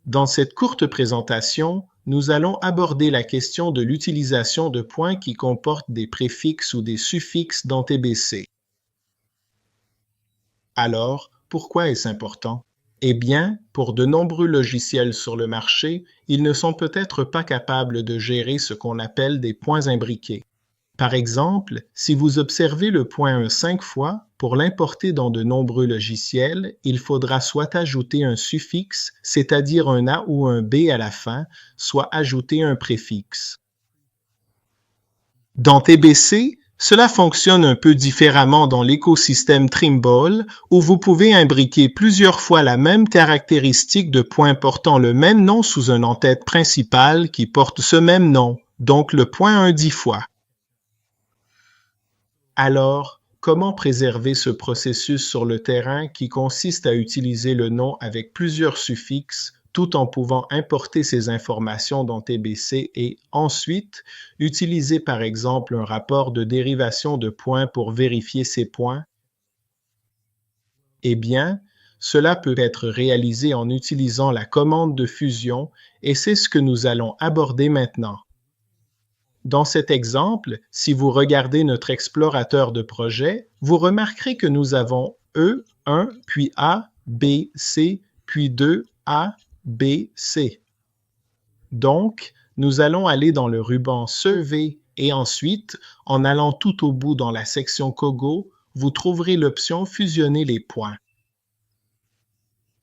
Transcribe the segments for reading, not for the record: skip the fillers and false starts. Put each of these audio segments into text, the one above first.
Dans cette courte présentation, nous allons aborder la question de l'utilisation de points qui comportent des préfixes ou des suffixes dans TBC. Alors, pourquoi est-ce important? Eh bien, pour de nombreux logiciels sur le marché, ils ne sont peut-être pas capables de gérer ce qu'on appelle des points imbriqués. Par exemple, si vous observez le point 1 5 fois, pour l'importer dans de nombreux logiciels, il faudra soit ajouter un suffixe, c'est-à-dire un A ou un B à la fin, soit ajouter un préfixe. Dans TBC, cela fonctionne un peu différemment dans l'écosystème Trimble, où vous pouvez imbriquer plusieurs fois la même caractéristique de point portant le même nom sous un en-tête principal qui porte ce même nom, donc le point 1 10 fois. Alors, comment préserver ce processus sur le terrain qui consiste à utiliser le nom avec plusieurs suffixes tout en pouvant importer ces informations dans TBC et ensuite utiliser par exemple un rapport de dérivation de points pour vérifier ces points? Eh bien, cela peut être réalisé en utilisant la commande de fusion et c'est ce que nous allons aborder maintenant. Dans cet exemple, si vous regardez notre explorateur de projet, vous remarquerez que nous avons E, 1, puis A, B, C, puis 2, A, B, C. Donc, nous allons aller dans le ruban Survey et ensuite, en allant tout au bout dans la section Cogo, vous trouverez l'option Fusionner les points.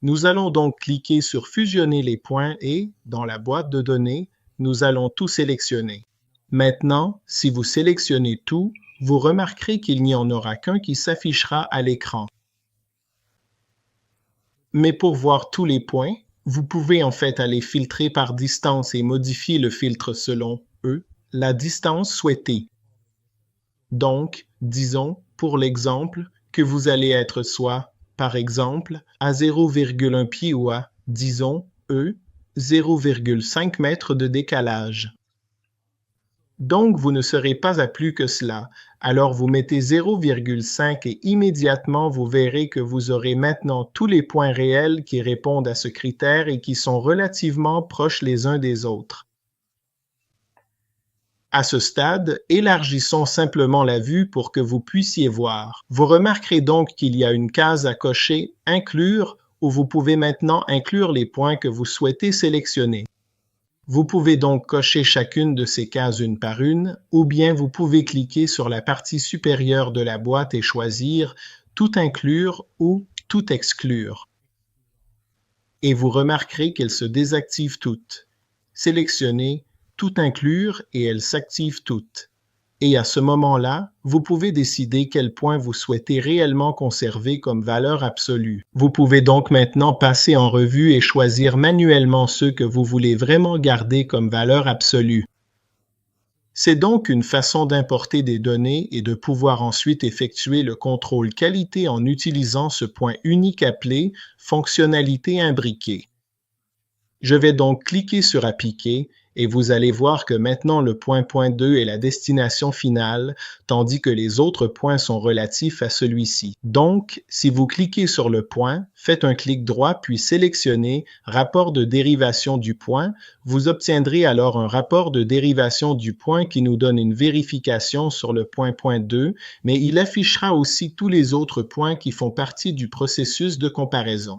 Nous allons donc cliquer sur Fusionner les points et, dans la boîte de données, nous allons tout sélectionner. Maintenant, si vous sélectionnez tout, vous remarquerez qu'il n'y en aura qu'un qui s'affichera à l'écran. Mais pour voir tous les points, vous pouvez en fait aller filtrer par distance et modifier le filtre selon la distance souhaitée. Donc, disons, pour l'exemple, que vous allez être soit, par exemple, à 0,1 pied ou à, disons, 0,5 mètres de décalage. Donc, vous ne serez pas à plus que cela. Alors, vous mettez 0,5 et immédiatement, vous verrez que vous aurez maintenant tous les points réels qui répondent à ce critère et qui sont relativement proches les uns des autres. À ce stade, élargissons simplement la vue pour que vous puissiez voir. Vous remarquerez donc qu'il y a une case à cocher « Inclure » où vous pouvez maintenant inclure les points que vous souhaitez sélectionner. Vous pouvez donc cocher chacune de ces cases une par une, ou bien vous pouvez cliquer sur la partie supérieure de la boîte et choisir « Tout inclure » ou « Tout exclure ». Et vous remarquerez qu'elles se désactivent toutes. Sélectionnez « Tout inclure » et elles s'activent toutes. Et à ce moment-là, vous pouvez décider quel point vous souhaitez réellement conserver comme valeur absolue. Vous pouvez donc maintenant passer en revue et choisir manuellement ceux que vous voulez vraiment garder comme valeur absolue. C'est donc une façon d'importer des données et de pouvoir ensuite effectuer le contrôle qualité en utilisant ce point unique appelé « Fonctionnalité imbriquée ». Je vais donc cliquer sur Appliquer et vous allez voir que maintenant le point 2 est la destination finale, tandis que les autres points sont relatifs à celui-ci. Donc, si vous cliquez sur le point, faites un clic droit puis sélectionnez Rapport de dérivation du point, vous obtiendrez alors un rapport de dérivation du point qui nous donne une vérification sur le point 2, mais il affichera aussi tous les autres points qui font partie du processus de comparaison.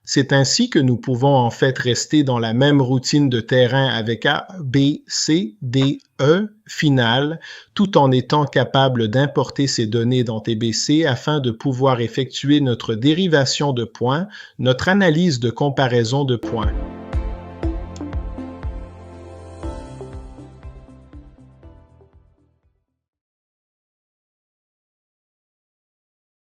C'est ainsi que nous pouvons en fait rester dans la même routine de terrain avec A, B, C, D, E finale, tout en étant capable d'importer ces données dans TBC afin de pouvoir effectuer notre dérivation de points, notre analyse de comparaison de points.